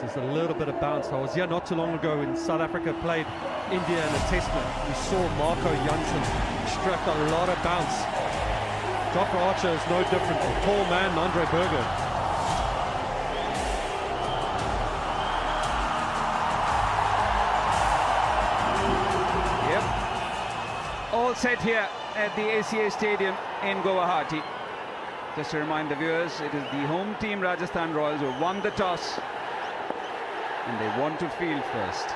There's a little bit of bounce. I was here not too long ago when South Africa played India in a test match. We saw Marco Jansen extract a lot of bounce. Jofra Archer is no different. A tall man, Andre Berger. Yep. All set here at the ACA Stadium in Guwahati. Just to remind the viewers, it is the home team Rajasthan Royals who won the toss. And they want to field first.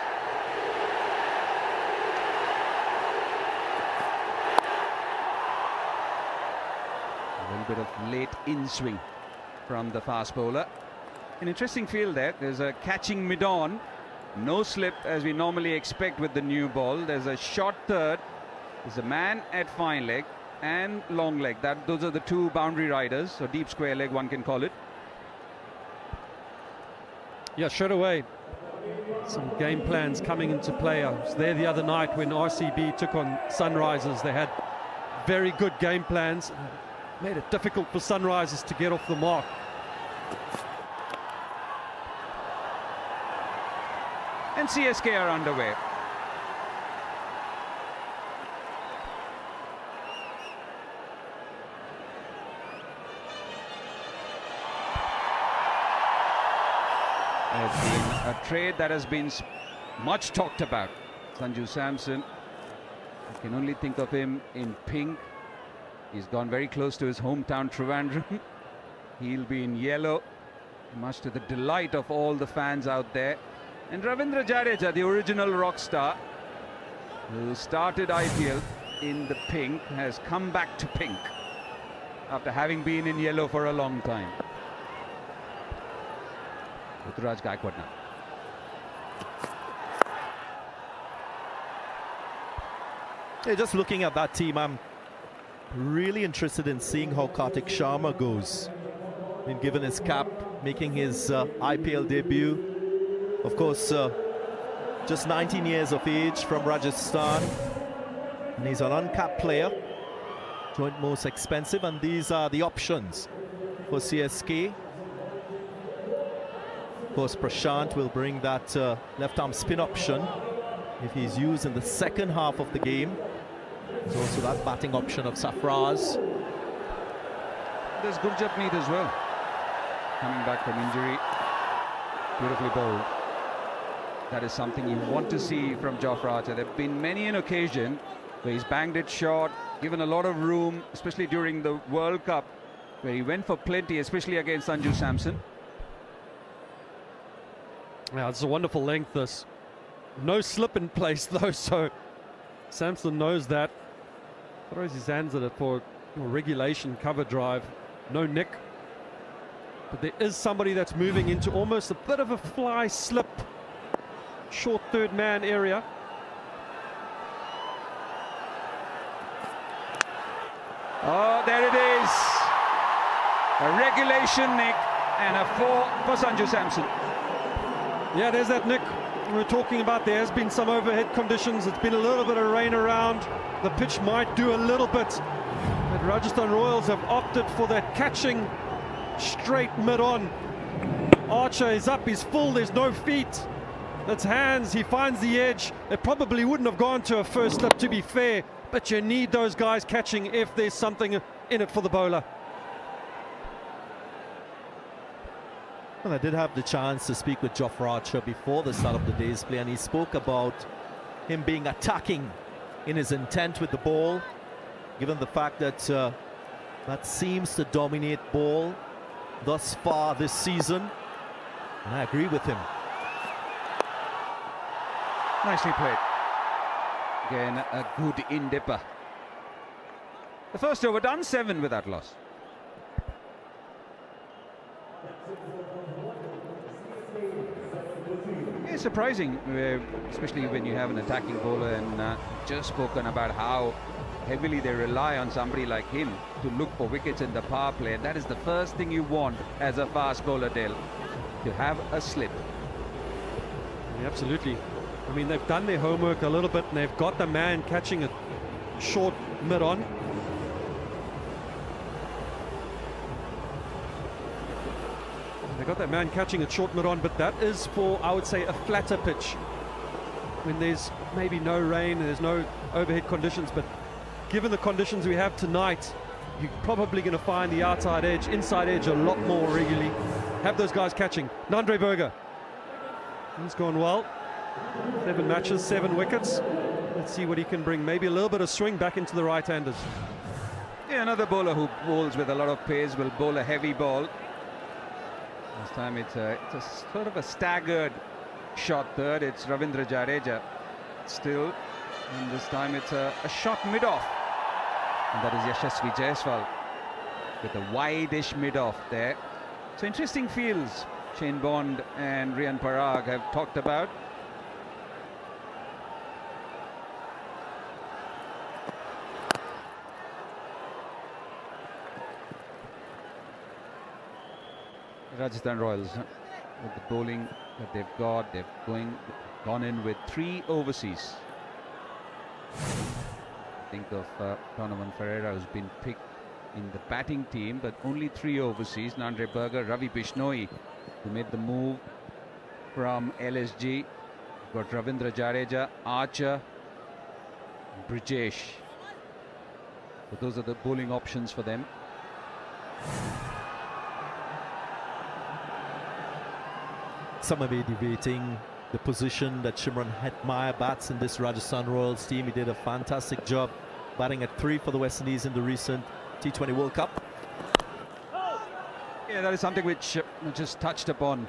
A little bit of late in-swing from the fast bowler. An interesting field there. There's a catching mid-on. No slip as we normally expect with the new ball. There's a short third. There's a man at fine leg and long leg. Those are the two boundary riders, or deep square leg one can call it. Yeah, straight away. Some game plans coming into play. I was there the other night when RCB took on Sunrisers. They had very good game plans. Made it difficult for Sunrisers to get off the mark. And CSK are underway. It's been a trade that has been much talked about. Sanju Samson, I can only think of him in pink. He's gone very close to his hometown Trivandrum. He'll be in yellow, much to the delight of all the fans out there. And Ravindra Jadeja, the original rock star, who started IPL in the pink, has come back to pink after having been in yellow for a long time. Ruturaj Gaikwad now. Hey, just looking at that team, I'm really interested in seeing how Kartik Sharma goes. I mean, given his cap, making his IPL debut. Of course, just 19 years of age from Rajasthan. And he's an uncapped player. Joint most expensive, and these are the options for CSK. Of course, Prashant will bring that left-arm spin option if he's used in the second half of the game. There's also that batting option of Safraz. There's Gurjapneet as well, coming back from injury. Beautifully bowled. That is something you want to see from Jofra Archer. There have been many an occasion where he's banged it short, given a lot of room, especially during the World Cup, where he went for plenty, especially against Sanju Samson. Yeah, it's a wonderful length, this. No slip in place, though, so Samson knows that. Throws his hands at it for regulation cover drive. No nick. But there is somebody that's moving into almost a bit of a fly slip. Short third man area. Oh, there it is. A regulation nick and a 4 for Sanju Samson. Yeah, there's that nick we were talking about. There has been some overhead conditions. It's been a little bit of rain around. The pitch might do a little bit. But Rajasthan Royals have opted for that catching straight mid-on. Archer is up, he's full, there's no feet. That's hands, he finds the edge. It probably wouldn't have gone to a first slip, to be fair. But you need those guys catching if there's something in it for the bowler. Well, I did have the chance to speak with Jofra Archer before the start of the day's play, and he spoke about him being attacking in his intent with the ball, given the fact that that seems to dominate ball thus far this season. And I agree with him. Nicely played. Again, a good in-dipper. The first over done, 7 with that loss. It's surprising, especially when you have an attacking bowler, and just spoken about how heavily they rely on somebody like him to look for wickets in the power play. And that is the first thing you want as a fast bowler, Dale, to have a slip. Yeah, absolutely. I mean, they've done their homework a little bit, and they've got the man catching it short mid-on. They got that man catching at short mid-on, but that is for, I would say, a flatter pitch. When there's maybe no rain, there's no overhead conditions, but given the conditions we have tonight, you're probably going to find the outside edge, inside edge a lot more regularly. Have those guys catching. Nandre Berger. He's gone well. 7 matches, 7 wickets. Let's see what he can bring. Maybe a little bit of swing back into the right-handers. Yeah, another bowler who bowls with a lot of pace will bowl a heavy ball. This time it's a sort of a staggered shot third. It's Ravindra Jadeja still. And this time it's a shot mid-off. And that is Yashasvi Jaiswal with a wide-ish mid-off there. So interesting fields Shane Bond and Rian Parag have talked about. Rajasthan Royals, with the bowling that they've got, they've gone in with 3 overseas. Think of Donovan Ferreira, who's been picked in the batting team, but only 3 overseas. Nandre Berger, Ravi Bishnoi, who made the move from LSG. Got Ravindra Jadeja, Archer, Brijesh. So those are the bowling options for them. Some may be debating the position that Shimron Hetmyer bats in this Rajasthan Royals team. He did a fantastic job batting at 3 for the West Indies in the recent T20 World Cup. Yeah, that is something which just touched upon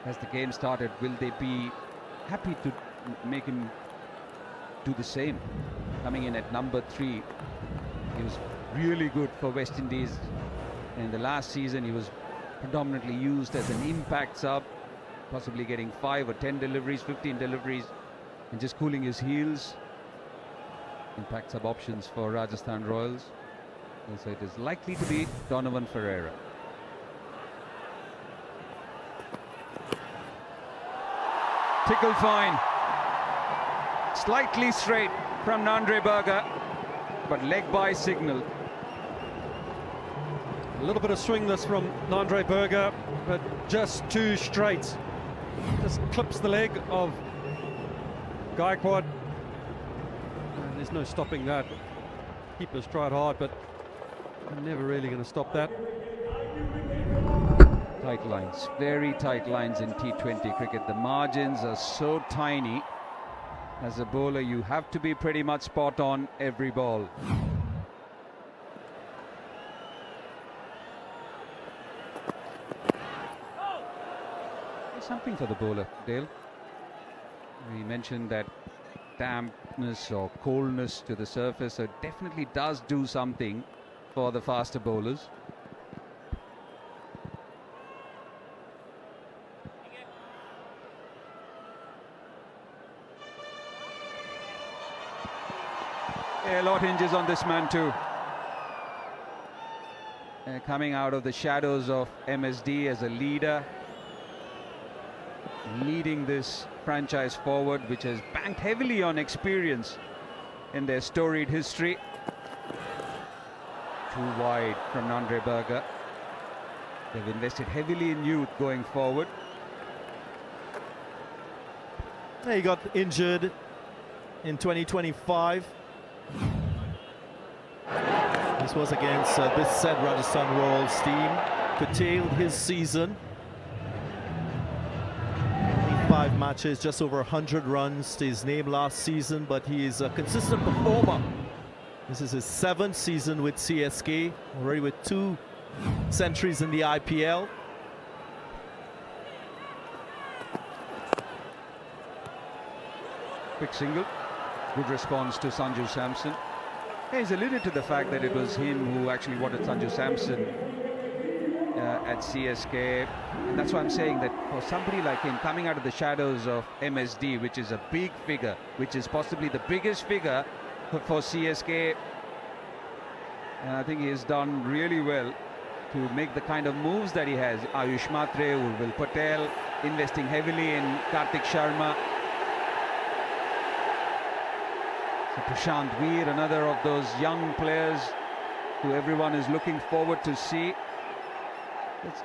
as the game started. Will they be happy to make him do the same? Coming in at number 3, he was really good for West Indies. In the last season, he was predominantly used as an impact sub, possibly getting 5 or 10 deliveries, 15 deliveries, and just cooling his heels. Impact sub options for Rajasthan Royals. And so it is likely to be Donovan Ferreira. Tickle fine. Slightly straight from Nandre Berger, but leg by signal. A little bit of swing this from Nandre Berger, but just too straight. Just clips the leg of Gaikwad. And there's no stopping that. Keepers tried hard, but they're never really going to stop that. Tight lines, very tight lines in T20 cricket. The margins are so tiny. As a bowler, you have to be pretty much spot on every ball. Something for the bowler, Dale. We mentioned that dampness or coldness to the surface, so it definitely does do something for the faster bowlers. Yeah, a lot hinges on this man too. Coming out of the shadows of MSD as a leader, leading this franchise forward, which has banked heavily on experience in their storied history. Too wide from Nandre Berger. They've invested heavily in youth going forward. He got injured in 2025. This was against this said Rajasthan Royals team. Curtailed his season. 5 matches, just over 100 runs to his name last season, but he is a consistent performer. This is his 7th season with CSK, already with 2 centuries in the IPL. Quick single, good response to Sanju Samson. He's alluded to the fact that it was him who actually wanted Sanju Samson at CSK, and that's why I'm saying that for somebody like him coming out of the shadows of MSD, which is a big figure, which is possibly the biggest figure for CSK, and I think he has done really well to make the kind of moves that he has. Ayush Matre, Urvil Patel, investing heavily in Kartik Sharma. So Prashant Veer, another of those young players who everyone is looking forward to see. It's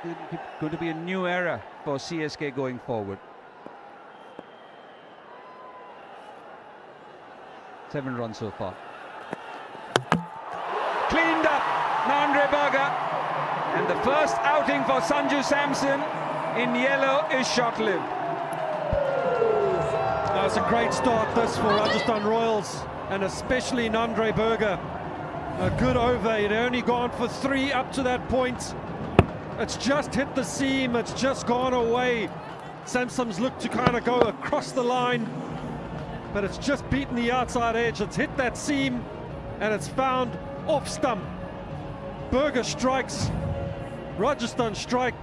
going to be a new era for CSK going forward. 7 runs so far. Cleaned up, Andre Berger. And the first outing for Sanju Samson in yellow is short-lived. That's a great start this for Rajasthan Royals, and especially Andre Berger. A good over. He'd only gone for 3 up to that point. It's just hit the seam, it's just gone away. Samson's looked to kind of go across the line, but it's just beaten the outside edge. It's hit that seam and it's found off stump. Berger strikes, Rajasthan strike.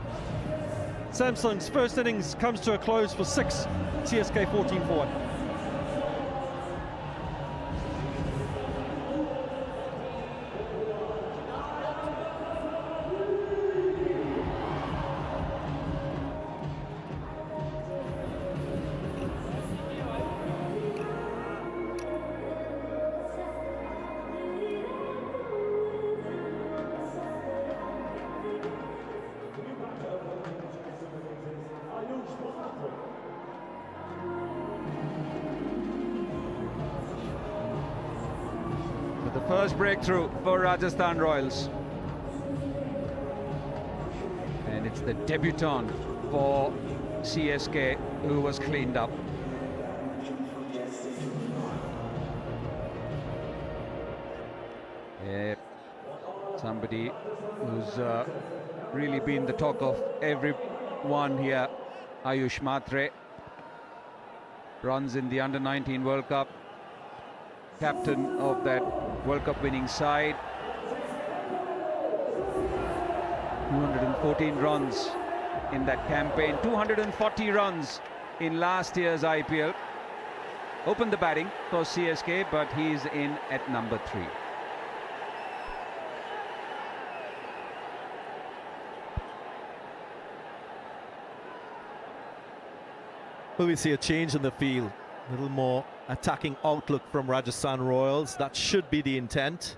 Samson's first innings comes to a close for 6, CSK 14 for 1. The first breakthrough for Rajasthan Royals. And it's the debutant for CSK who was cleaned up. Yeah, somebody who's really been the talk of everyone here. Ayush Matre runs in the Under-19 World Cup. Captain of that World Cup winning side. 214 runs in that campaign, 240 runs in last year's IPL. Opened the batting for CSK, but he's in at number 3. Will we see a change in the field? A little more attacking outlook from Rajasthan Royals. That should be the intent.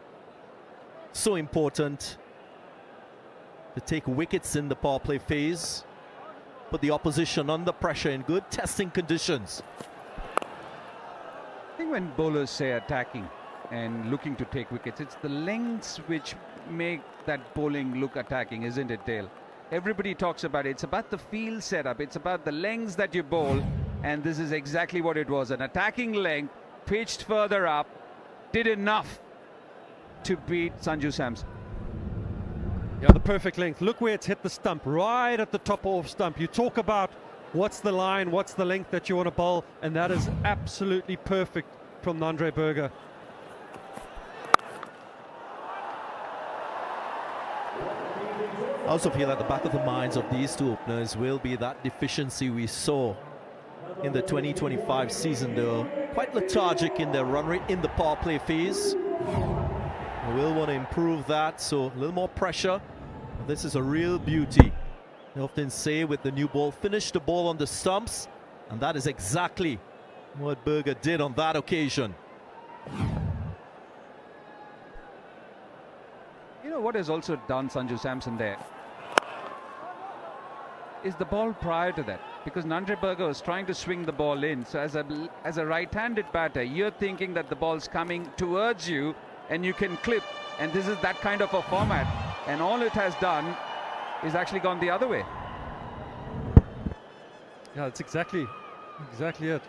So important to take wickets in the power play phase. Put the opposition under pressure in good testing conditions. I think when bowlers say attacking and looking to take wickets, it's the lengths which make that bowling look attacking, isn't it, Dale? Everybody talks about it. It's about the field setup. It's about the lengths that you bowl. And this is exactly what it was. An attacking length, pitched further up, did enough to beat Sanju Samson. Yeah, the perfect length. Look where it's hit the stump, right at the top off stump. You talk about what's the line, what's the length that you want to bowl, and that is absolutely perfect from Andre Berger. I also feel at the back of the minds of these two openers will be that deficiency we saw in the 2025 season. They were quite lethargic in their run rate in the power play phase. They will want to improve that, so a little more pressure. This is a real beauty. They often say with the new ball, finish the ball on the stumps, and that is exactly what Berger did on that occasion. You know what has also done Sanju Samson there is the ball prior to that, because Andre Berger was trying to swing the ball in. So as a right-handed batter, you're thinking that the ball's coming towards you and you can clip, and this is that kind of a format, and all it has done is actually gone the other way. Yeah, that's exactly it.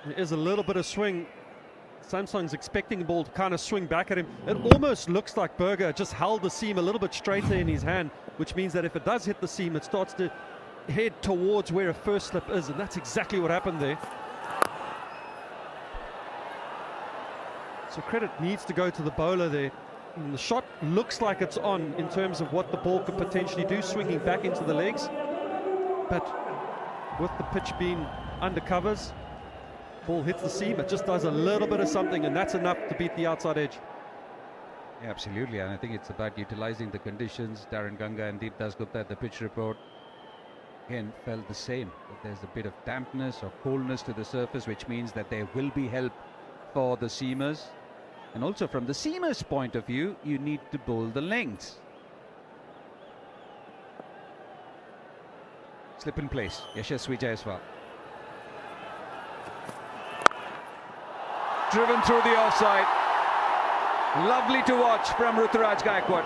There is a little bit of swing. Samson's expecting the ball to kind of swing back at him. It almost looks like Berger just held the seam a little bit straighter in his hand, which means that if it does hit the seam, it starts to head towards where a first slip is, and that's exactly what happened there. So credit needs to go to the bowler there. And the shot looks like it's on in terms of what the ball could potentially do, swinging back into the legs. But with the pitch being under covers, ball hits the seam, it just does a little bit of something, and that's enough to beat the outside edge. Yeah, absolutely, and I think it's about utilizing the conditions. Darren Ganga and Deep Dasgupta at the pitch report again felt the same. That there's a bit of dampness or coolness to the surface, which means that there will be help for the seamers. And also from the seamer's point of view, you need to bowl the lengths. slip in place. Yashasvi Jaiswal. Driven through the offside. Lovely to watch from Ruturaj Gaikwad.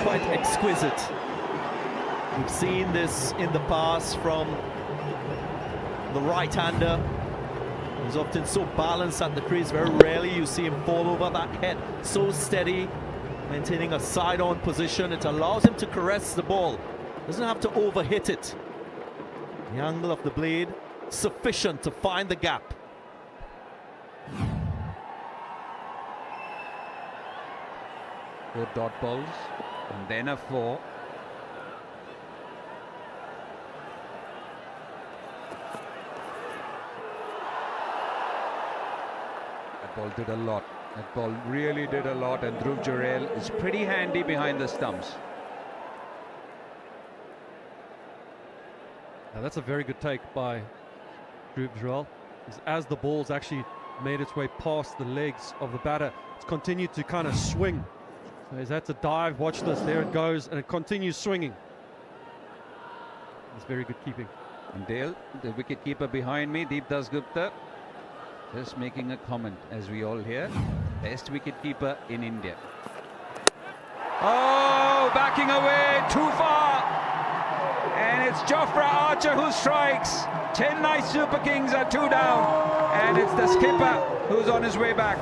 Quite exquisite. We've seen this in the past from the right-hander. He's often so balanced at the crease. Very rarely you see him fall over that head. So steady, maintaining a side-on position. It allows him to caress the ball. Doesn't have to overhit it. The angle of the blade sufficient to find the gap. Four dot balls and then a 4. That ball did a lot. That ball really did a lot, and Dhruv Jurel is pretty handy behind the stumps. Now that's a very good take by Dhruv Jurel. As the ball's actually made its way past the legs of the batter, it's continued to kind of swing. So he's had to dive. Watch this. There it goes, and it continues swinging. It's very good keeping. And Dale, the wicketkeeper behind me, Deep Dasgupta, just making a comment as we all hear. Best wicketkeeper in India. Oh, backing away too far. And it's Jofra Archer who strikes. Chennai Super Kings are 2 down. And it's the skipper who's on his way back.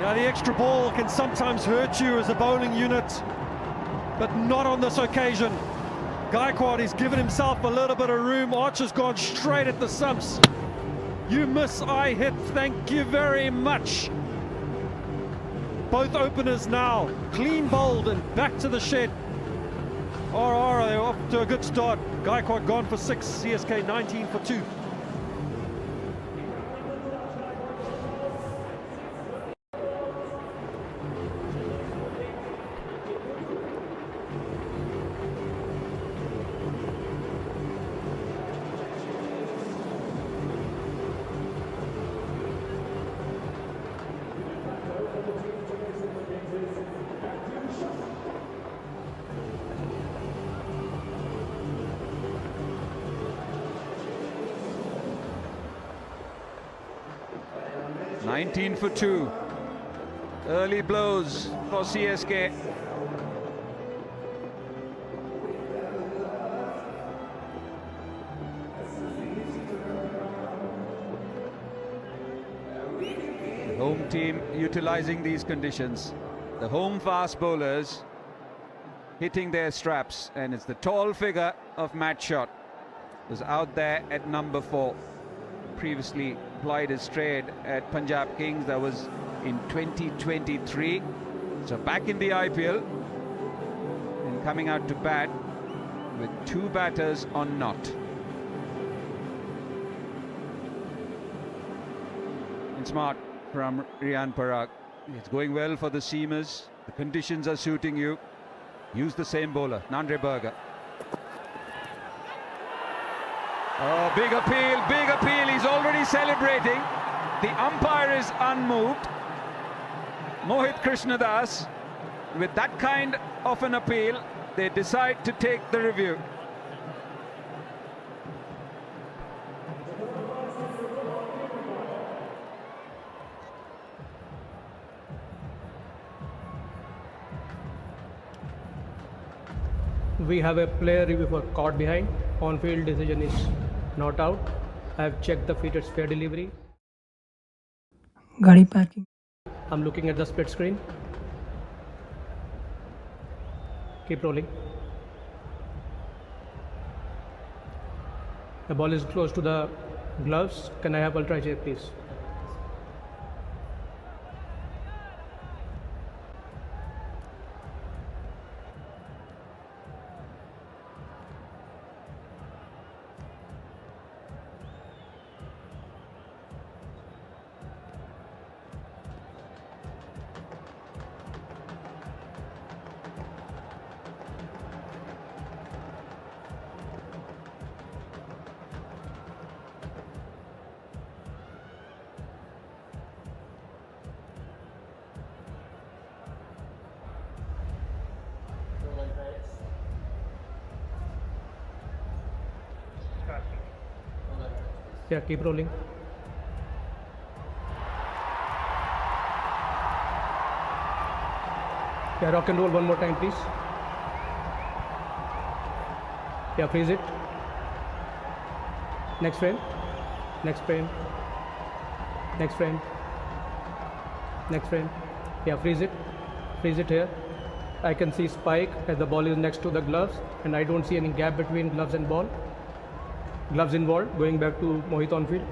Now the extra ball can sometimes hurt you as a bowling unit, but not on this occasion. Gaikwad has given himself a little bit of room. Archer's gone straight at the stumps. You miss, I hit. Thank you very much. Both openers now clean bowled and back to the shed. RR, they're off to a good start. Gaikwad gone for 6, CSK 19 for 2. For 2. Early blows for CSK. The home team utilizing these conditions. The home fast bowlers hitting their straps, and it's the tall figure of Matt Shot who's out there at number 4. Previously plied his trade at Punjab Kings. That was in 2023. So back in the IPL and coming out to bat with 2 batters on not. And smart from Riyan Parag. It's going well for the seamers. The conditions are suiting you. Use the same bowler, Nandre Berger. Oh, big appeal, big appeal. He's already celebrating. The umpire is unmoved. Mohit Krishnadas, with that kind of an appeal, they decide to take the review. We have a player review for caught behind. On-field decision is not out. I have checked the feet, it's fair delivery. Gadi parking. I'm looking at the split screen. Keep rolling. The ball is close to the gloves. Can I have ultra check, please? Yeah, keep rolling. Yeah, rock and roll one more time, please. Yeah, freeze it. Next frame. Next frame. Next frame. Next frame. Yeah, freeze it. Freeze it here. I can see spike as the ball is next to the gloves, and I don't see any gap between gloves and ball. Gloves involved. Going back to Mohit on field.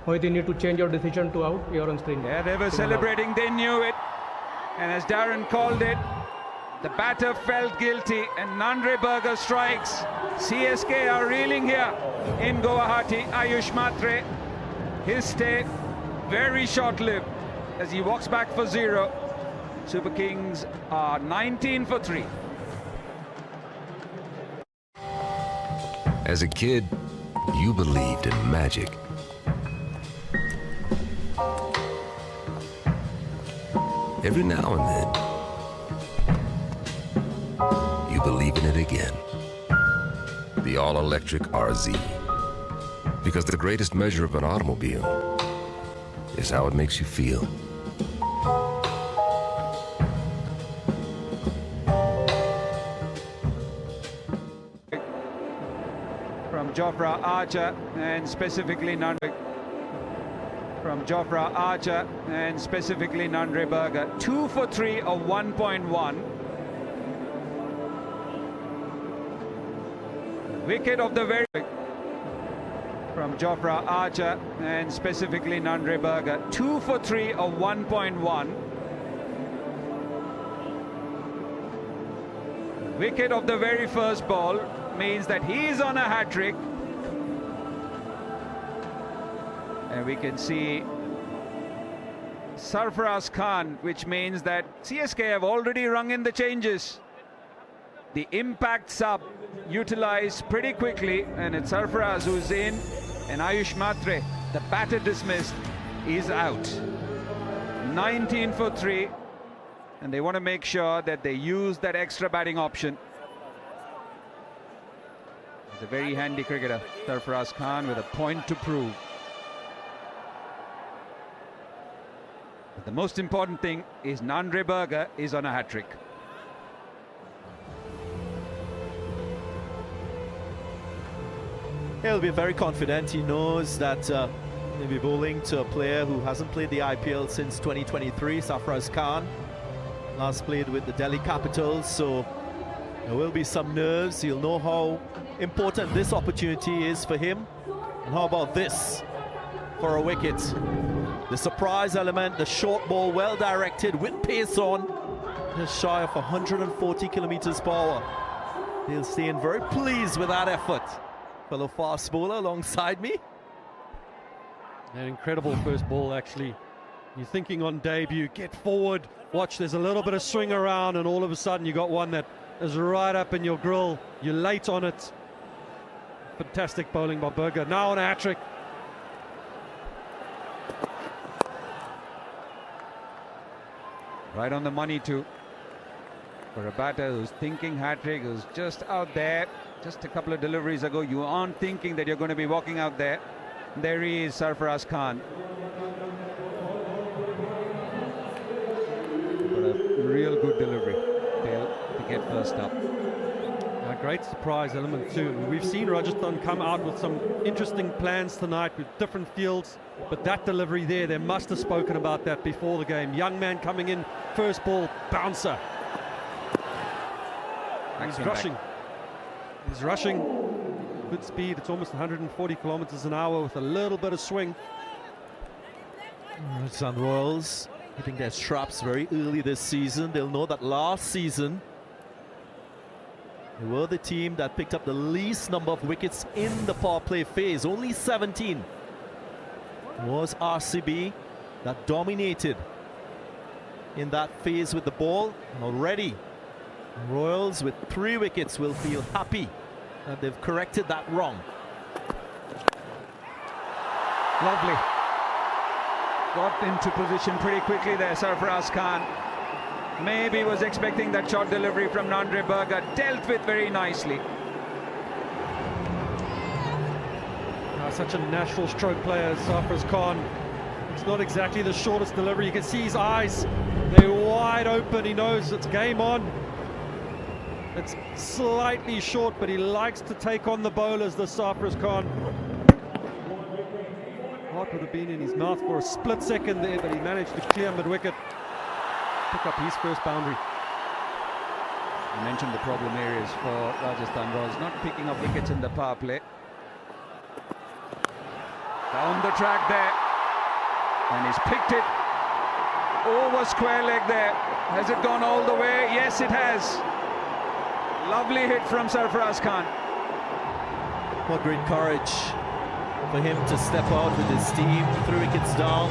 Mohit, you need to change your decision to out. You're on screen. Yeah, they were celebrating. They knew it. And as Darren called it, the batter felt guilty, and Nandre Berger strikes. CSK are reeling here in Guwahati. Ayush Matre, his stay very short-lived as he walks back for 0. Super Kings are 19 for 3. As a kid, you believed in magic. Every now and then, you believe in it again. The all-electric RZ. Because the greatest measure of an automobile is how it makes you feel. From Jofra Archer and specifically Nandre. From Jofra Archer and specifically Nandre Berger. 2 for 3 of 1.1. Wicket of the very... From Jofra Archer and specifically Nandre Berger. 2 for 3 of 1.1. Wicket of the very first ball means that he is on a hat-trick. And we can see Sarfaraz Khan, which means that CSK have already rung in the changes. The impact sub utilized pretty quickly, and it's Sarfaraz who's in, and Ayush Matre, the batter dismissed, is out. 19 for 3, and they want to make sure that they use that extra batting option. He's a very handy cricketer, Sarfaraz Khan, with a point to prove. But the most important thing is Nandre Berger is on a hat-trick. He'll be very confident. He knows that he'll be bowling to a player who hasn't played the IPL since 2023, Sarfaraz Khan. Last played with the Delhi Capitals, so there will be some nerves. He'll know how important this opportunity is for him. And how about this for a wicket? The surprise element, the short ball, well directed with pace on, just shy of 140 kilometers per hour. He'll stay in very pleased with that effort. Fellow fast bowler alongside me. An incredible first ball, actually. You're thinking on debut, get forward, watch, there's a little bit of swing around, and all of a sudden you got one that is right up in your grill. You're late on it. Fantastic bowling by Berger. Now on a hat-trick. Right on the money too. For a batter who's thinking hat-trick, who's just out there. Just a couple of deliveries ago, you aren't thinking that you're going to be walking out there. There he is, Sarfaraz Khan. But a real good delivery to get first up. A great surprise element too. We've seen Rajasthan come out with some interesting plans tonight with different fields, but that delivery there, they must have spoken about that before the game. Young man coming in, first ball, bouncer. He's rushing. He's rushing. Good speed. It's almost 140 kilometers an hour with a little bit of swing. Rajasthan Royals hitting their straps very early this season. They'll know that last season they were the team that picked up the least number of wickets in the power play phase, only 17. It was RCB that dominated in that phase with the ball, and already Royals with 3 wickets will feel happy that they've corrected that wrong. Lovely. Got into position pretty quickly there, Sarfaraz Khan. Maybe was expecting that short delivery from Nandre Berger. Dealt with very nicely. Such a natural stroke player, Sarfraz Khan. It's not exactly the shortest delivery. You can see his eyes, they're wide open. He knows it's game on. It's slightly short, but he likes to take on the bowlers, the Sarfraz Khan. Heart would have been in his mouth for a split second there, but he managed to clear mid-wicket, pick up his first boundary. You mentioned the problem areas for Rajasthan Royals, not picking up wickets in the power play. Down the track there, and he's picked it over square leg there. Has it gone all the way? Yes, it has. Lovely hit from Sarfraz Khan. What great courage for him to step out with his team, 3 wickets down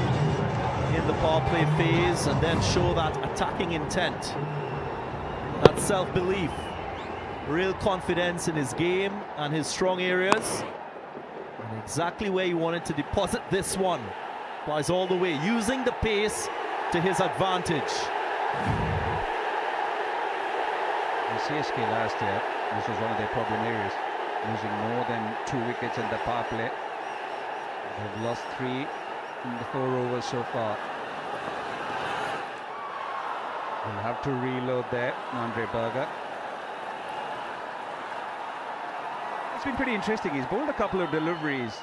in the power play phase, and then show that attacking intent, that self-belief, real confidence in his game and his strong areas, and exactly where he wanted to deposit this one. Flies all the way, using the pace to his advantage. In CSK last year, this was one of their problem areas, losing more than 2 wickets in the power play. They've lost 3 in the 4 overs so far. We'll have to reload there, Andre Berger. It's been pretty interesting. He's bowled a couple of deliveries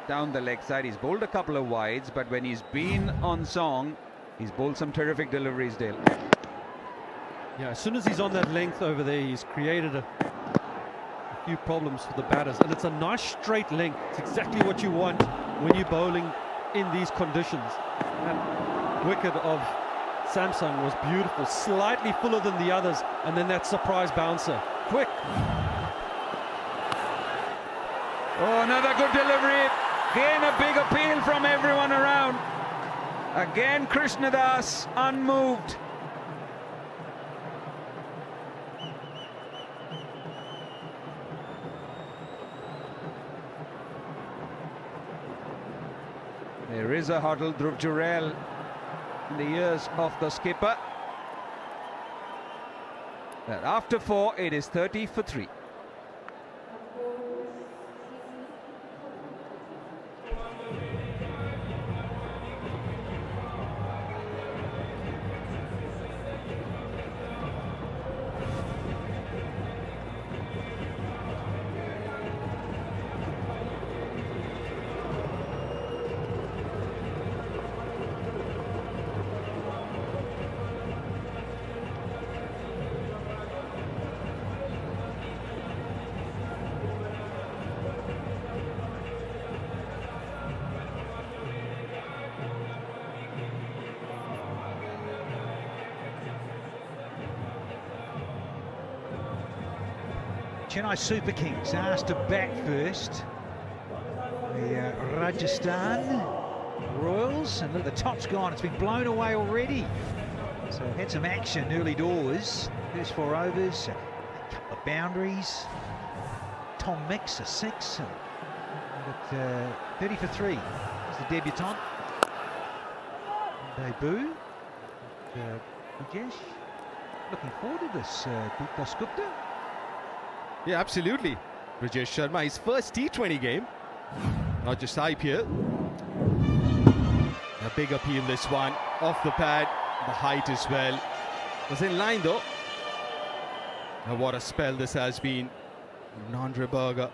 down the leg side. He's bowled a couple of wides, but when he's been on song, he's bowled some terrific deliveries, Dale. Yeah, as soon as he's on that length over there, he's created a few problems for the batters. And it's a nice straight length. It's exactly what you want when you're bowling in these conditions. That wicket of Samsung was beautiful, slightly fuller than the others, and then that surprise bouncer. Quick. Oh, another good delivery. Again, a big appeal from everyone around. Again, Krishnadas unmoved. There is a huddle, Dhruv Jurel, in the ears of the skipper. But after 4, it is 30 for 3. Chennai Super Kings asked to bat first. The Rajasthan Royals, and look, the top's gone. It's been blown away already. So had some action early doors. First 4 overs, a couple of boundaries. Tom Mix a 6. And 30 for 3 is the debutant. Debut. Rajesh, looking forward to this, Dasgupta. Yeah, absolutely. Rajesh Sharma, his first T20 game, not just IPL. A big appeal, this one. Off the pad, the height as well. Was in line though. Now what a spell this has been. Andre Berger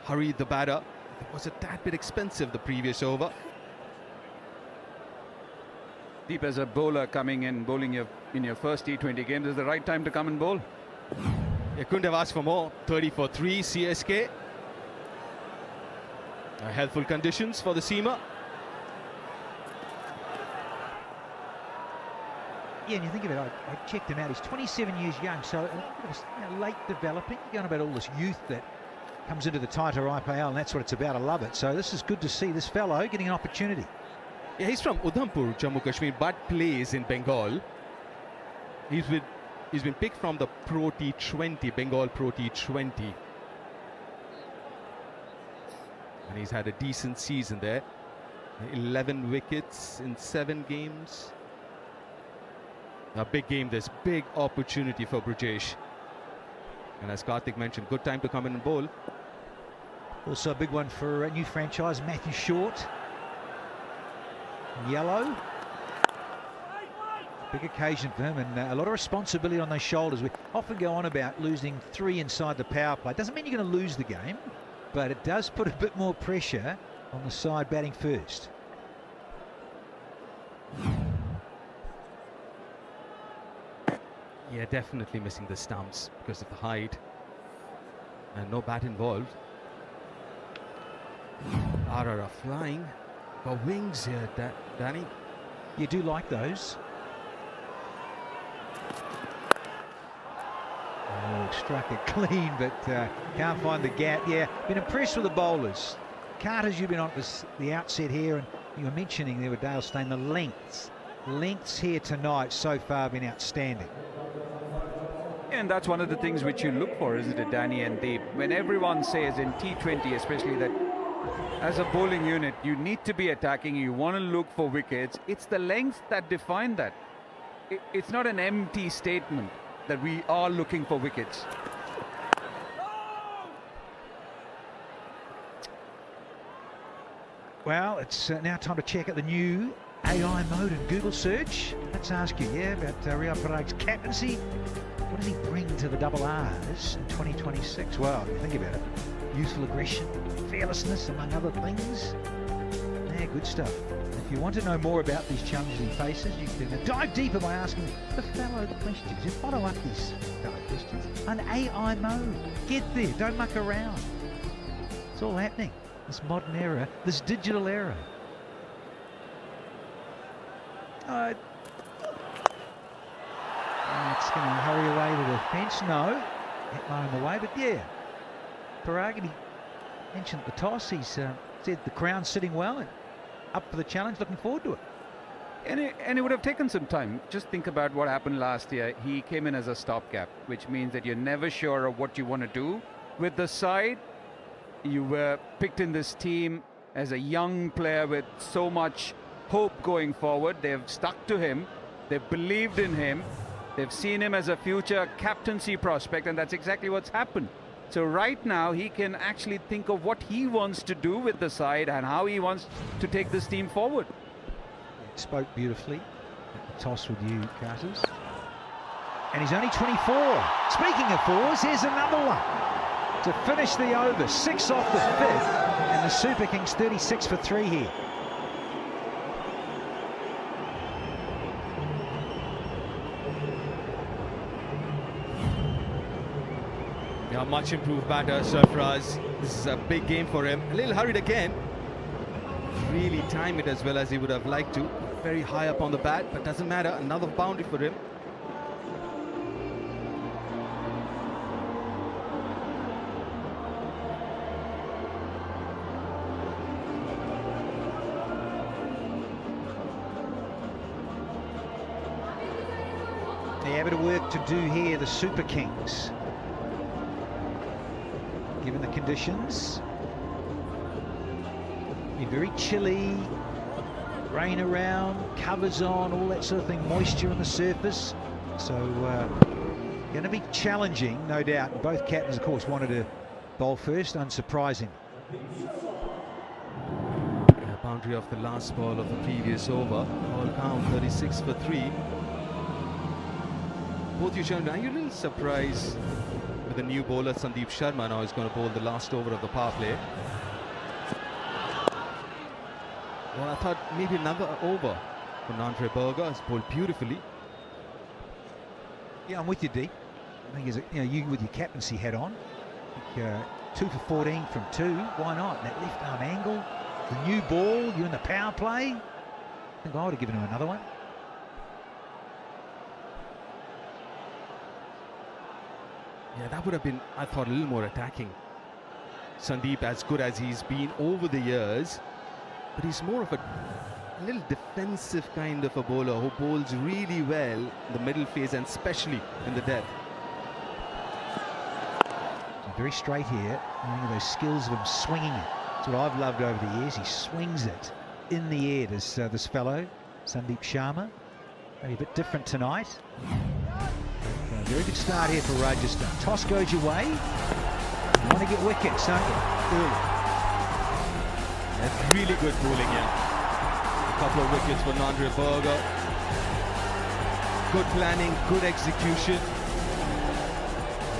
hurried the batter. It was a tad bit expensive the previous over. Deep, as a bowler coming in, bowling in your first T20 game, this is the right time to come and bowl. You couldn't have asked for more. 30 for 3, CSK. Helpful conditions for the seamer. Yeah, and you think of it, I checked him out. He's 27 years young, so late developing. You're going about all this youth that comes into the tighter IPL, and that's what it's about. I love it. So this is good to see this fellow getting an opportunity. Yeah, he's from Udhampur, Jammu Kashmir, but plays in Bengal. He's been picked from the Pro T20, Bengal Pro T20. And he's had a decent season there. 11 wickets in 7 games. A big game, this big opportunity for Brajesh. And as Karthik mentioned, good time to come in and bowl. Also a big one for a new franchise, Matthew Short. Yellow. Big occasion for him, and a lot of responsibility on those shoulders. We often go on about losing 3 inside the power play. Doesn't mean you're going to lose the game, but it does put a bit more pressure on the side batting first. Yeah, definitely missing the stumps because of the height and no bat involved. RR flying. Got wings here, Danny. You do like those. Oh, struck it clean, but can't find the gap. Yeah, been impressed with the bowlers. Carter's, you've been on the outset here, and you were mentioning there with Dale Steyn, the lengths here tonight so far have been outstanding. And that's one of the things which you look for, isn't it, Danny and Deep? When everyone says in T20 especially that as a bowling unit you need to be attacking, you want to look for wickets, it's the length that define that. It's not an empty statement that we are looking for wickets. Well, it's now time to check out the new AI mode in Google search. Let's ask you, about Rio Paragu's captaincy. What does he bring to the double R's in 2026? Well, if you think about it, youthful aggression, fearlessness, among other things. Yeah, good stuff. If you want to know more about these challenges he faces, you can dive deeper by asking the fellow questions. You follow up these fellow questions on AI mode. Get there, don't muck around. It's all happening. This modern era, this digital era. It's going to hurry away to the fence. No, hit mine in the way, but yeah. Parag, he mentioned the toss. He's said the crown's sitting well and up for the challenge, looking forward to it. And it would have taken some time. Just think about what happened last year. He came in as a stopgap, which means that you're never sure of what you want to do with the side. You were picked in this team as a young player with so much hope going forward. They've stuck to him. They've believed in him. They've seen him as a future captaincy prospect, and that's exactly what's happened. So right now he can actually think of what he wants to do with the side and how he wants to take this team forward. Spoke beautifully. Toss with you, Carters. And he's only 24. Speaking of fours, here's another one to finish the over. 6 off the 5th, and the Super Kings 36 for 3 here. Yeah, much improved batter, Sarfraz. This is a big game for him. A little hurried again. Really time it as well as he would have liked to. Very high up on the bat, but doesn't matter. Another boundary for him. They have a bit of work to do here, the Super Kings. Given the conditions, be very chilly, rain around, covers on, all that sort of thing, moisture on the surface. So going to be challenging, no doubt. And both captains, of course, wanted to bowl first, unsurprising. Boundary of the last ball of the previous over. All count 36 for 3. Both you, Sharon, are you a little surprised with the new bowler Sandeep Sharma now is going to bowl the last over of the power play? Well, I thought maybe another over for Andre Berger. Has bowled beautifully. Yeah, I'm with you, D. I think you with your captaincy hat on. I think, 2 for 14 from 2. Why not? That left arm angle, the new ball. You're in the power play. I think I would have given him another one. Yeah, that would have been, I thought, a little more attacking. Sandeep, as good as he's been over the years, but he's more of a little defensive kind of a bowler who bowls really well in the middle phase and especially in the death. Very straight here. Those skills of him swinging it. That's what I've loved over the years. He swings it in the air, this fellow, Sandeep Sharma. Maybe a bit different tonight. So very good start here for Rajasthan. Toss goes your way. You want to get wickets, don't you? Early. That's really good bowling here. A couple of wickets for Nandre Berger. Good planning, good execution.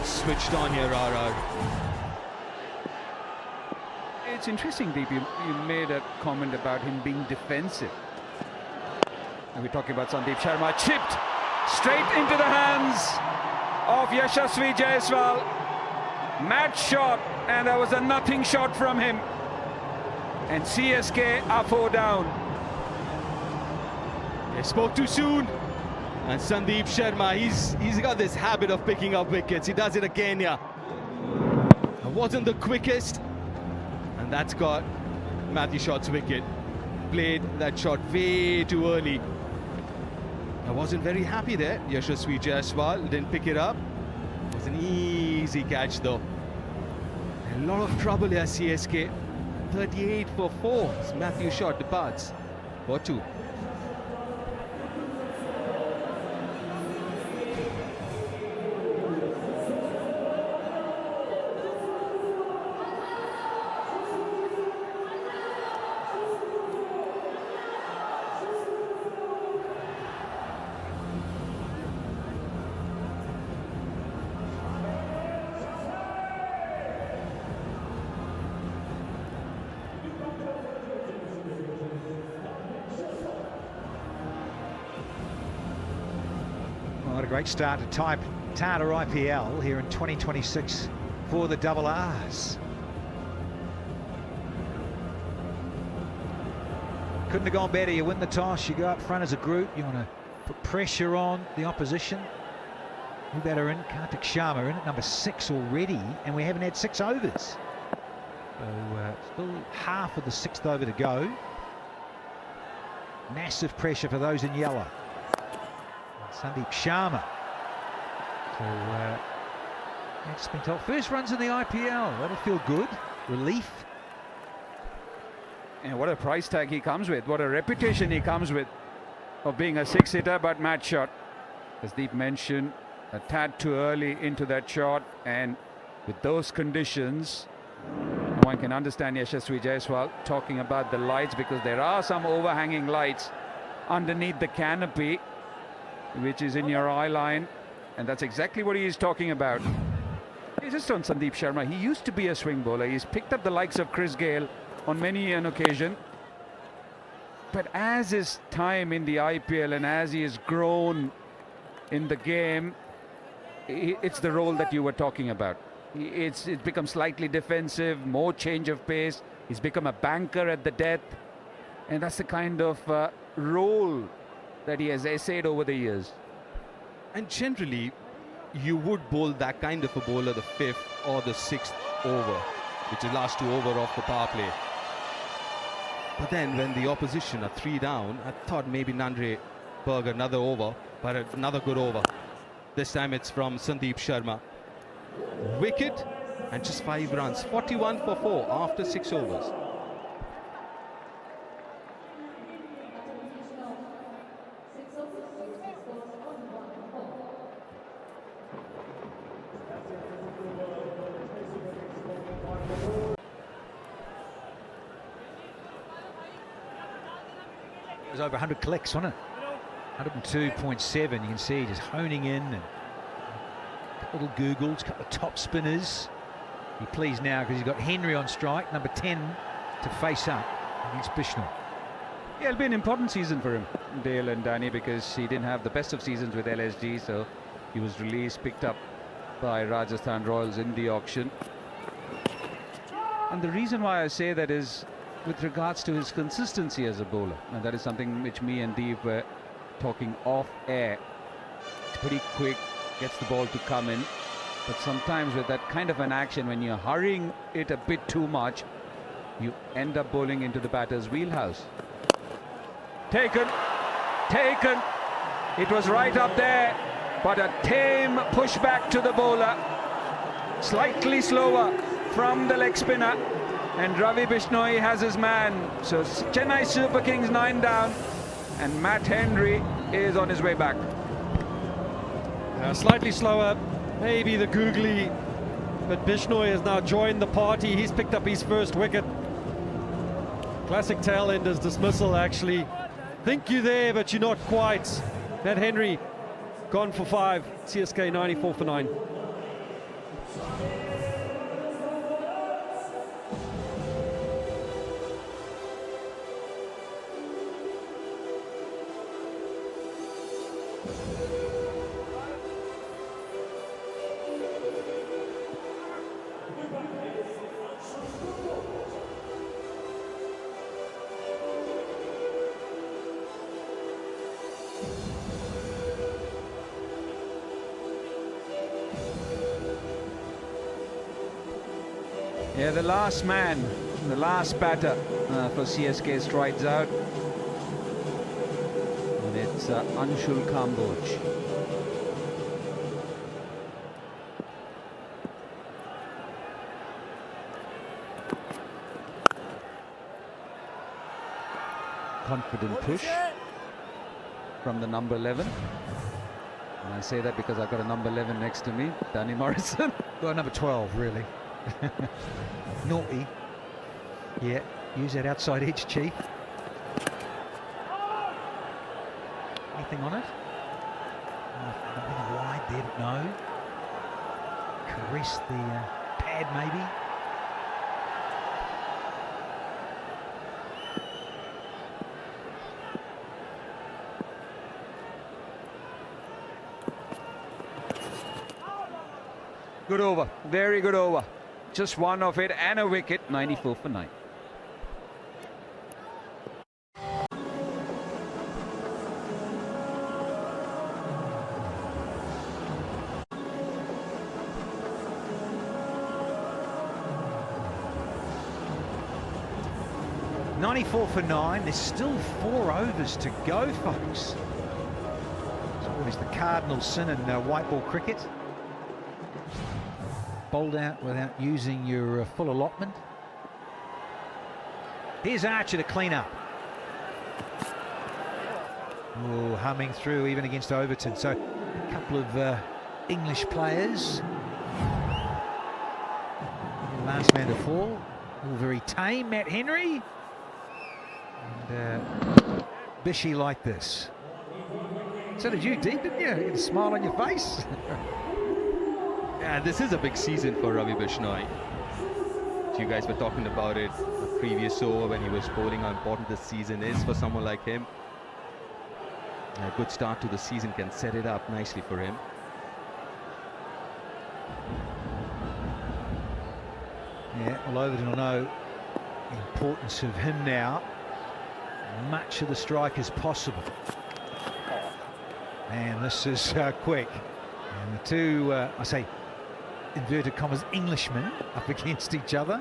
Switched on here, RR. It's interesting, Deep. You made a comment about him being defensive. And we're talking about Sandeep Sharma. Chipped straight into the hands of Yashasvi Jaiswal. Mad shot, and there was a nothing shot from him. And CSK are 4 down. They spoke too soon. And Sandeep Sharma, he's got this habit of picking up wickets. He does it again here. It wasn't the quickest. And that's got Matthew Shot's wicket. Played that shot way too early. I wasn't very happy there. Yashasvi Jaiswal didn't pick it up. It was an easy catch though. A lot of trouble here, CSK. 38 for 4. Matthew Shot departs for 2. What a great start to Tata IPL here in 2026 for the double R's. Couldn't have gone better. You win the toss, you go up front as a group, you want to put pressure on the opposition. Who better in? Kartik Sharma in at number 6 already, and we haven't had 6 overs. So still half of the 6th over to go. Massive pressure for those in yellow. Sandeep Sharma. So that's been told. First runs in the IPL. That'll feel good. Relief. And what a price tag he comes with. What a reputation he comes with of being a 6-hitter, but mad shot. As Deep mentioned, a tad too early into that shot, and with those conditions, one can understand Yashasvi Jaiswal talking about the lights, because there are some overhanging lights underneath the canopy, which is in your eye line, and that's exactly what he is talking about. He's just on Sandeep Sharma. He used to be a swing bowler. He's picked up the likes of Chris Gale on many an occasion. But as his time in the IPL and as he has grown in the game, it's the role that you were talking about. It's become slightly defensive, more change of pace. He's become a banker at the death, and that's the kind of role that he has essayed over the years. And generally, you would bowl that kind of a bowler the 5th or the 6th over, which is last 2 over off the power play. But then when the opposition are 3 down, I thought maybe Nandre Berger another over, but another good over. This time it's from Sandeep Sharma. Wicket and just 5 runs. 41 for 4 after 6 overs. It was over 100 clicks, wasn't it? 102.7. You can see just honing in, and a couple of little Googles, a couple of top spinners. Be pleased now because he's got Henry on strike, number 10, to face up against Bishnell. Yeah, it'll be an important season for him, Dale and Danny, because he didn't have the best of seasons with LSG, so he was released, picked up by Rajasthan Royals in the auction. And the reason why I say that is with regards to his consistency as a bowler, and that is something which me and Deep were talking off air. It's pretty quick, gets the ball to come in, but sometimes with that kind of an action, when you're hurrying it a bit too much, you end up bowling into the batter's wheelhouse. Taken, it was right up there, but a tame pushback to the bowler, slightly slower from the leg spinner, and Ravi Bishnoi has his man. So Chennai Super Kings 9 down, and Matt Henry is on his way back. Slightly slower, maybe the googly But Bishnoi has now joined the party. He's picked up his first wicket. Classic tail-ender's dismissal, actually. Think you're there, but you're not quite. Matt Henry gone for 5. CSK 94 for 9. Yeah, the last man, the last batter for CSK strides out. And it's Anshul Kamboj. Confident push from the number 11. And I say that because I've got a number 11 next to me, Danny Morrison. Well, number 12, really. Naughty. Yeah, use that outside edge, Chief. Anything on it? Nothing wide there, but no. Caress the pad, maybe. Good over, very good over. Just one of it and a wicket, 94 for 9. .94 for 9. There's still 4 overs to go, folks. It's always the cardinal sin in white ball cricket. Bowled out without using your full allotment. Here's Archer to clean up. Oh, humming through even against Overton. So a couple of English players. Last man to fall. All very tame, Matt Henry. And Bishy like this. So did you, Deep, didn't you? You had a smile on your face. Yeah, this is a big season for Ravi Bishnoi. You guys were talking about it the previous over when he was bowling, how important this season is for someone like him. A good start to the season can set it up nicely for him. Yeah, well, Overton will know the importance of him now. Much of the strike as possible. And this is quick. And the two, I say, inverted commas, Englishmen up against each other.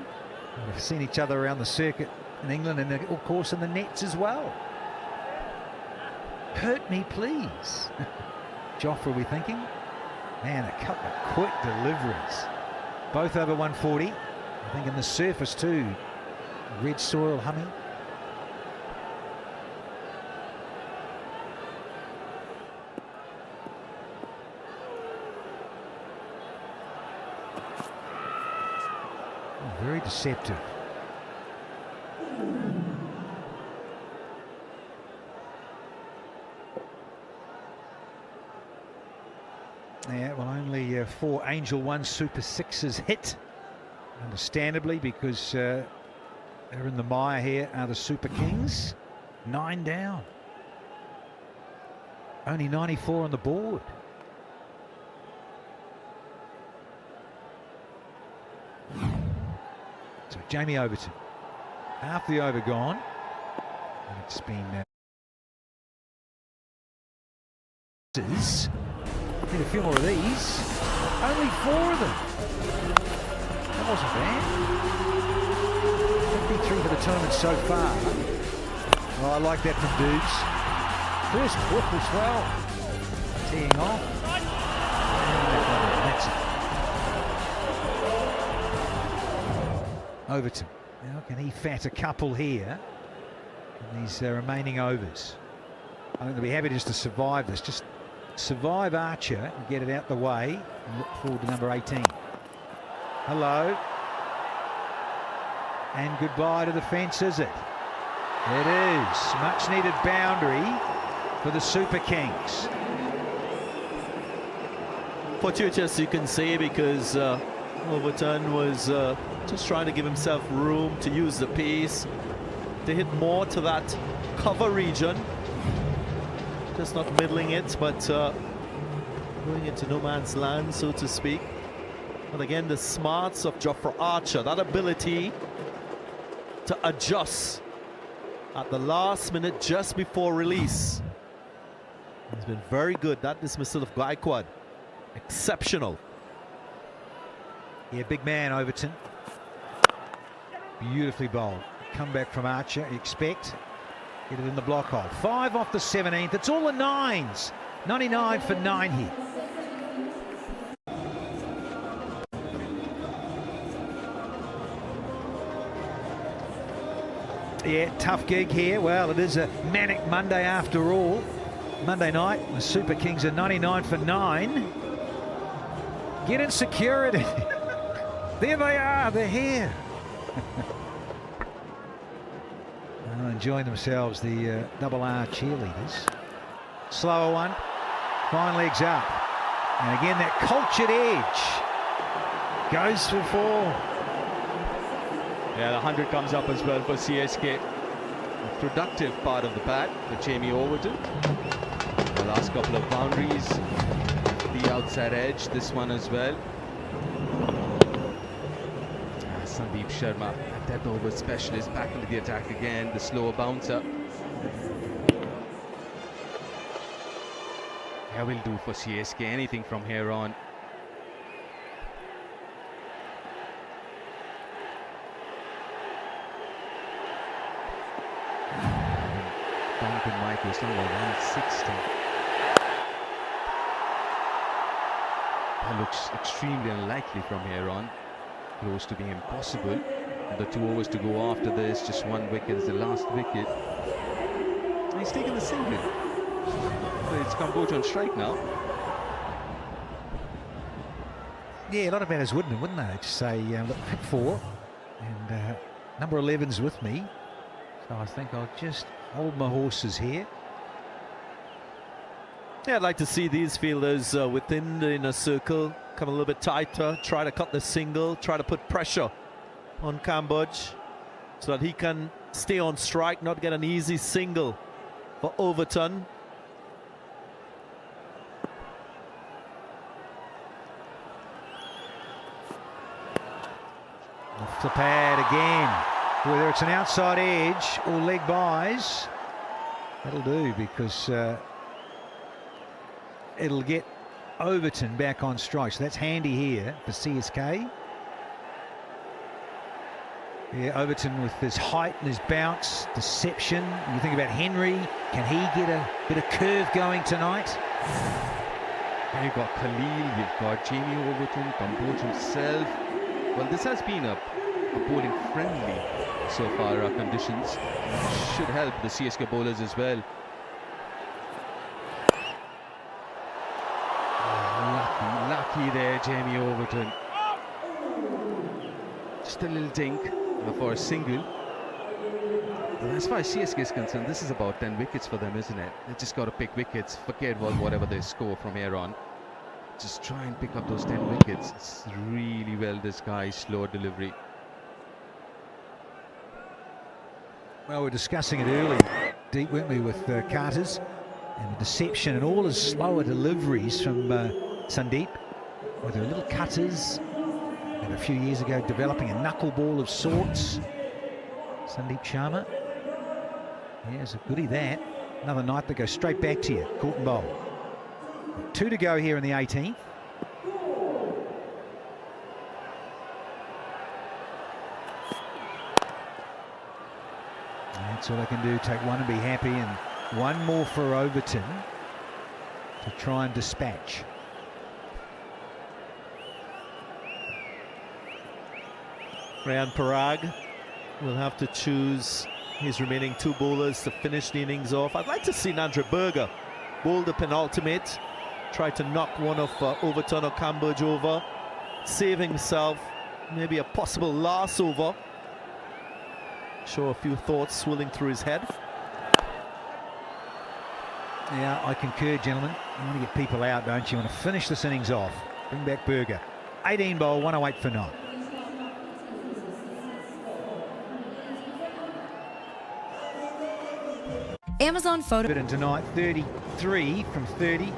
We've seen each other around the circuit in England and of course in the nets as well. Hurt me, please. Joffre, we thinking? Man, a couple of quick deliveries. Both over 140. I think in the surface too. Red soil humming. Very deceptive. Yeah, well, only 4 Angel 1 Super 6s hit, understandably, because they're in the mire here are the Super Kings. 9 down. Only 94 on the board. So Jamie Overton, half the over gone, and it's been need a few more of these. Only 4 of them. That wasn't bad. 53 for the tournament so far. Oh, I like that from dudes. First whoop as well. Teeing off. That's it. Overton. Now can he fat a couple here in these remaining overs? I think they'll be happy just to survive this. Just survive Archer and get it out the way and look forward to number 18. Hello. And goodbye to the fence, is it? It is. Much needed boundary for the Super Kings. Fortuitous, you can say, because Overton was just trying to give himself room to use the pace, to hit more to that cover region. Just not middling it, but going into no man's land, so to speak. But again, the smarts of Jofra Archer, that ability to adjust at the last minute just before release. He's been very good. That dismissal of Gaikwad, exceptional. Yeah, big man, Overton. Beautifully bowled. Comeback from Archer, you expect. Get it in the block hole. 5 off the 17th. It's all the 9s. 99 for 9 here. Yeah, tough gig here. Well, it is a manic Monday after all. Monday night, the Super Kings are 99 for 9. Get in security. There they are, they're here. Enjoying themselves, the double R cheerleaders. Slower one, fine legs up. And again, that cultured edge goes for 4. Yeah, the 100 comes up as well for CSK. A productive part of the bat for Jamie Overton. The last couple of boundaries, the outside edge, this one as well. Sandeep Sharma, death over specialist, back into the attack again, the slower bouncer. Yeah, will do for CSK, anything from here on. Duncan Michaels, number 160. That looks extremely unlikely from here on. Close to being impossible. The 2 overs to go after this, just 1 wicket is the last wicket. And he's taken the single. So it's Cambodia on strike now. Yeah, a lot of batters wouldn't they? Just say, look, pick 4, and number 11's with me. So I think I'll just hold my horses here. Yeah, I'd like to see these fielders within the inner circle come a little bit tighter, try to cut the single, try to put pressure on Cambodge so that he can stay on strike, not get an easy single for Overton. Off the pad again. Whether it's an outside edge or leg buys, that'll do, because it'll get Overton back on strike. So that's handy here for CSK. Yeah, Overton with his height and his bounce, deception. You think about Henry. Can he get a bit of curve going tonight? You've got Khalil, you've got Jamie Overton, Cambodge himself. Well, this has been a bowling friendly so far, conditions. Should help the CSK bowlers as well. Lucky there, Jamie Overton. Just a little dink for a single. But as far as CSK is concerned, this is about 10 wickets for them, isn't it? They just got to pick wickets, forget whatever they score from here on. Just try and pick up those 10 wickets. It's really well disguised, slow delivery. Well, we're discussing it early, deep, weren't we, with Carter's and the deception and all his slower deliveries from Sandeep, with their little cutters, and a few years ago developing a knuckleball of sorts. Sandeep Sharma, yeah, it's a goodie that. Another night that goes straight back to you, caught and bowl. 2 to go here in the 18th. That's all I can do, take one and be happy, and one more for Overton to try and dispatch. Rayan Parag will have to choose his remaining 2 bowlers to finish the innings off. I'd like to see Nandre Berger bowl the penultimate, try to knock one of Overton or Cambodge over, save himself maybe a possible last over. Sure, a few thoughts swirling through his head. Yeah, I concur, gentlemen. You want to get people out, don't you? You want to finish this innings off. Bring back Berger. 18 bowl, 108 for 9. Amazon Photo. And tonight, 33 from 30.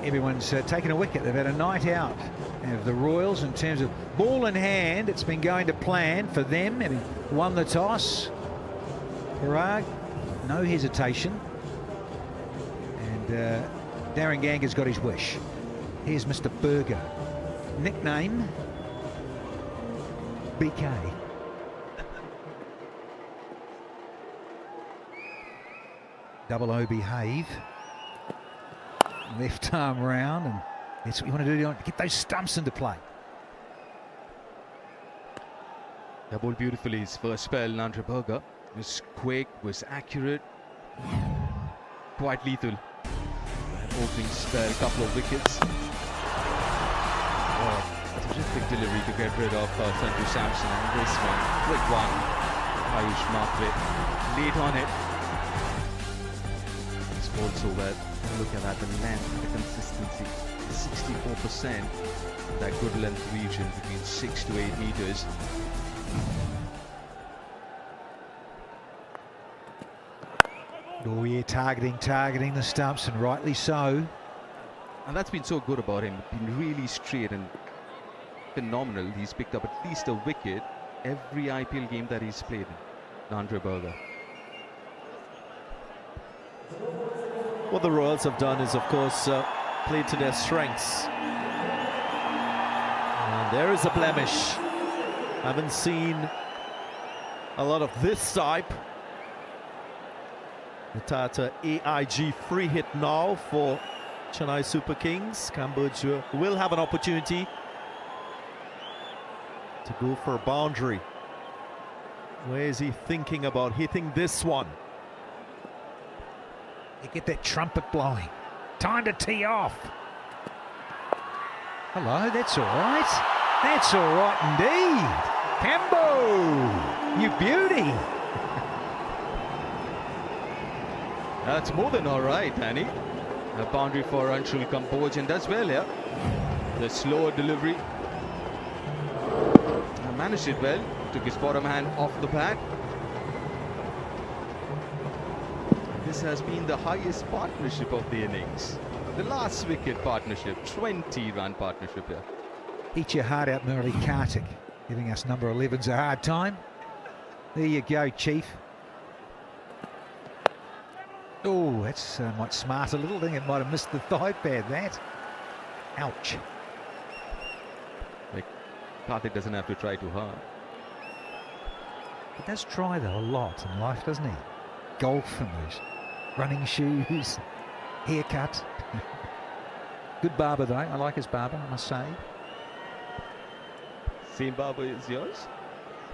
Everyone's taken a wicket. They've had a night out of the Royals in terms of ball in hand. It's been going to plan for them, having won the toss. Parag, no hesitation. And Darren Ganger's got his wish. Here's Mr. Berger. Nickname BK. Double O behave. Left arm round, and that's what you want to do. You want to get those stumps into play. That ball beautifully. His first spell, Nandra Berger, was quick, was accurate, quite lethal. Opening spell, couple of wickets. Oh, terrific delivery to get rid of Sanju Samson, and this one, quick one. Ayush marked it, late on it. It's bowled so well. Look at that, the length, the consistency, 64%. That good length region between 6 to 8 meters. Oh yeah, targeting the stumps, and rightly so. And that's been so good about him, been really straight and phenomenal. He's picked up at least a wicket every IPL game that he's played in, Nandra Berger. What the Royals have done is, of course, played to their strengths. And there is a blemish. Haven't seen a lot of this type. The Tata AIG free hit now for Chennai Super Kings. Cambridge will have an opportunity to go for a boundary. Where is he thinking about hitting this one? You get that trumpet blowing. Time to tee off. Hello, that's all right. That's all right indeed. Cambo, you beauty. That's more than all right, Danny. A boundary for Anshul Kamboj, and does well here. The slower delivery. Managed it well. Took his bottom hand off the pad. This has been the highest partnership of the innings. The last wicket partnership, 20-run partnership here. Eat your heart out, Murali Kartik, giving us number 11's a hard time. There you go, Chief. Oh, that's might smart a little. I think it might have missed the thigh pad, that. Ouch. Karthik doesn't have to try too hard. He does try, though, a lot in life, doesn't he? Golf and those running shoes, haircut. Good barber, though. I like his barber, I must say. Same barber as yours?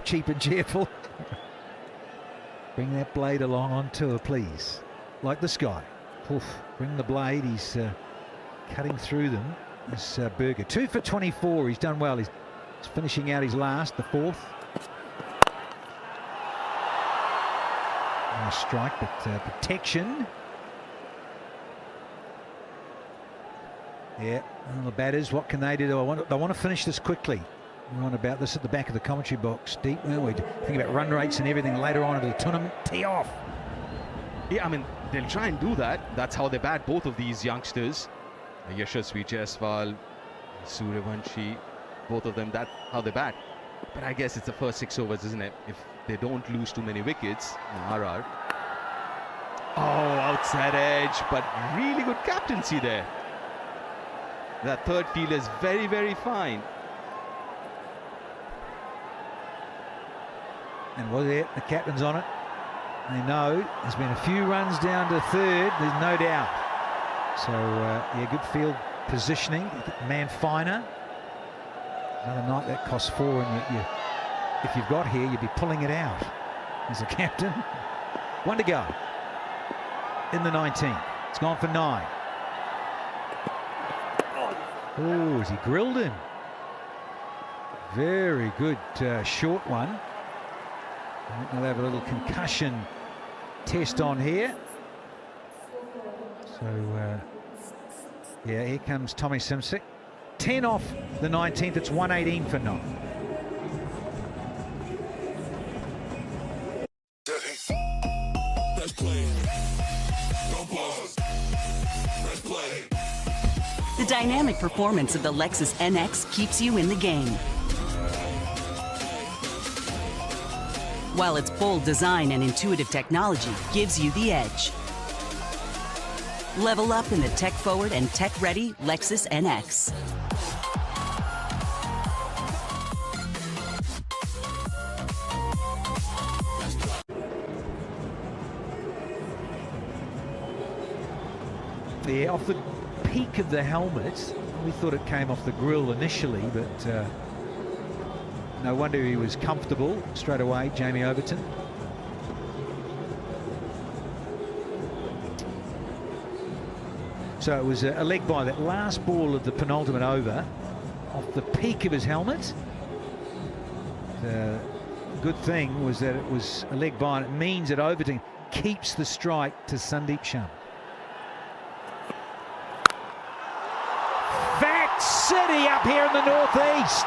Cheap and cheerful. Bring that blade along on tour, please. Like this guy. Oof. Bring the blade. He's cutting through them. This Berger. 2 for 24. He's done well. He's finishing out his last, the fourth. Nice strike, but protection. Yeah, well, the batters, what can they do? They want to finish this quickly. We're on about this at the back of the commentary box. Deep, well, we think about run rates and everything later on into the tournament. Tee off. Yeah, I mean, they'll try and do that. That's how they bat, both of these youngsters. Yashasvi Jaiswal, Suryavanshi, both of them, that's how they bat. But I guess it's the first 6 overs, isn't it? If they don't lose too many wickets, RR. Oh, outside edge, but really good captaincy there. That third field is very, very fine. And was it? The captain's on it. They know there's been a few runs down to third, there's no doubt. So, yeah, good field positioning. Man finer. Another night that costs 4, and if you've got here, you'd be pulling it out as a captain. 1 to go. in the 19th. It's gone for 9. Oh, has he grilled him? Very good short one. I think they'll have a little concussion test on here. So, yeah, here comes Tommy Simsick. 10 off the 19th, it's 118 for 9. The dynamic performance of the Lexus NX keeps you in the game, while its bold design and intuitive technology gives you the edge. Level up in the tech-forward and tech-ready Lexus NX. Yeah, off the peak of the helmet, we thought it came off the grille initially, but no wonder he was comfortable straight away, Jamie Overton. So it was a leg by that last ball of the penultimate over, off the peak of his helmet. The good thing was that it was a leg by, and it means that Overton keeps the strike to Sandeep Sharma. City up here in the northeast.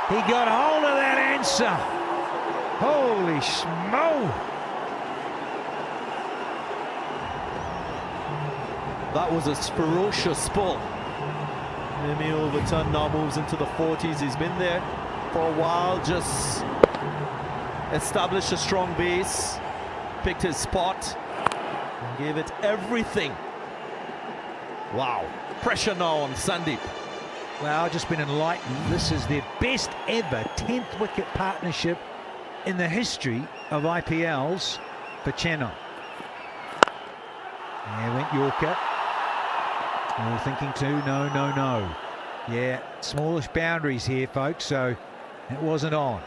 He got hold of that answer. Holy smoke. That was a ferocious pull. Jimmy Overton now moves into the 40s. He's been there for a while, just established a strong base, picked his spot, and gave it everything. Wow. Pressure now on Sandeep. Well, I've just been enlightened. This is their best ever 10th wicket partnership in the history of IPLs for Chennai. There went Yorker. We were thinking too, no. Yeah, smallish boundaries here, folks, so it wasn't on.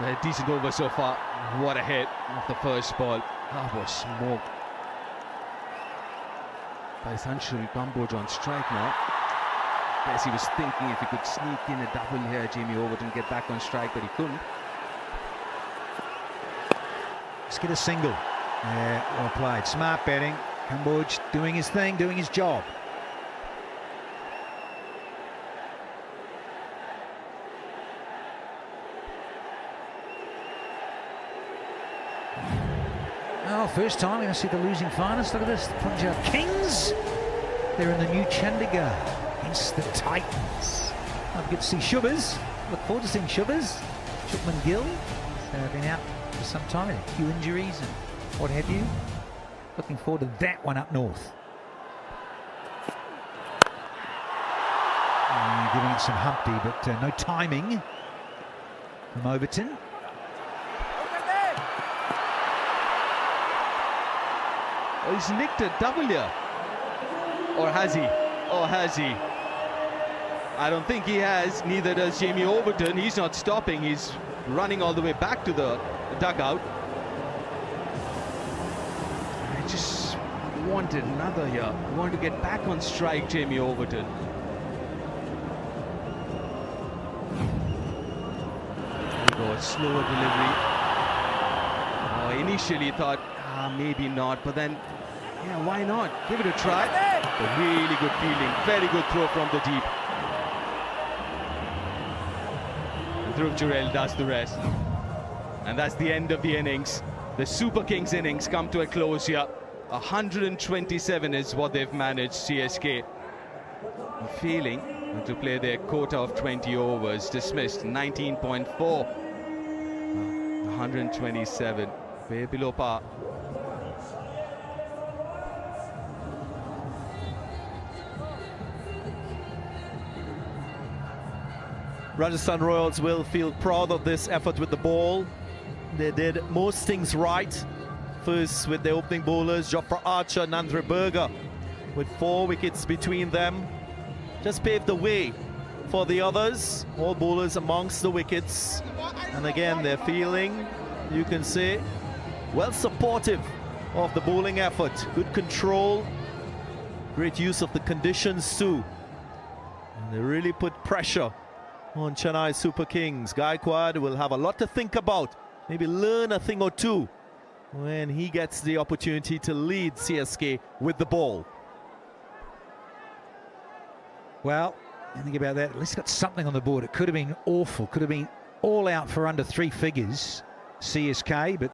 A decent over so far. What a hit off the first ball. That was smoke. By Sanshul Kamboj on strike now. Yes, he was thinking if he could sneak in a double here, Jamie Overton get back on strike, but he couldn't. Let's get a single. Yeah, well played. Smart batting. Kamboj doing his thing, doing his job. Oh, first time we're going to see the losing finalists. Look at this, the Punjab Kings. They're in the new Chandigarh against the Titans. I'll get to see Shubhas. Look forward to seeing Shubhas. Shubman Gill has been out for some time, a few injuries and what have you. Looking forward to that one up north. Giving it some Humpty, but no timing from Overton. Oh, he's nicked a double here. Or has he? Oh, has he? I don't think he has. Neither does Jamie Overton. He's not stopping. He's running all the way back to the dugout. I just wanted another here. I wanted to get back on strike, Jamie Overton. There we go, a slower delivery. Oh, initially thought, maybe not, but then, yeah, why not? Give it a try. A really good fielding, very good throw from the deep. And Dhruv Jurel does the rest. And that's the end of the innings. The Super Kings innings come to a close here. 127 is what they've managed, CSK. Failing to play their quota of 20 overs, dismissed 19.4. 127, way below par. Rajasthan Royals will feel proud of this effort with the ball. They did most things right. First with their opening bowlers, Jofra Archer and Andre Berger, with 4 wickets between them. Just paved the way for the others. All bowlers amongst the wickets. And again, they're feeling, you can say, well supportive of the bowling effort. Good control. Great use of the conditions too. And they really put pressure on Chennai Super Kings. Gaikwad will have a lot to think about. Maybe learn a thing or two when he gets the opportunity to lead CSK with the ball. Well, think about that. At least got something on the board. It could have been awful. Could have been all out for under 3 figures, CSK, but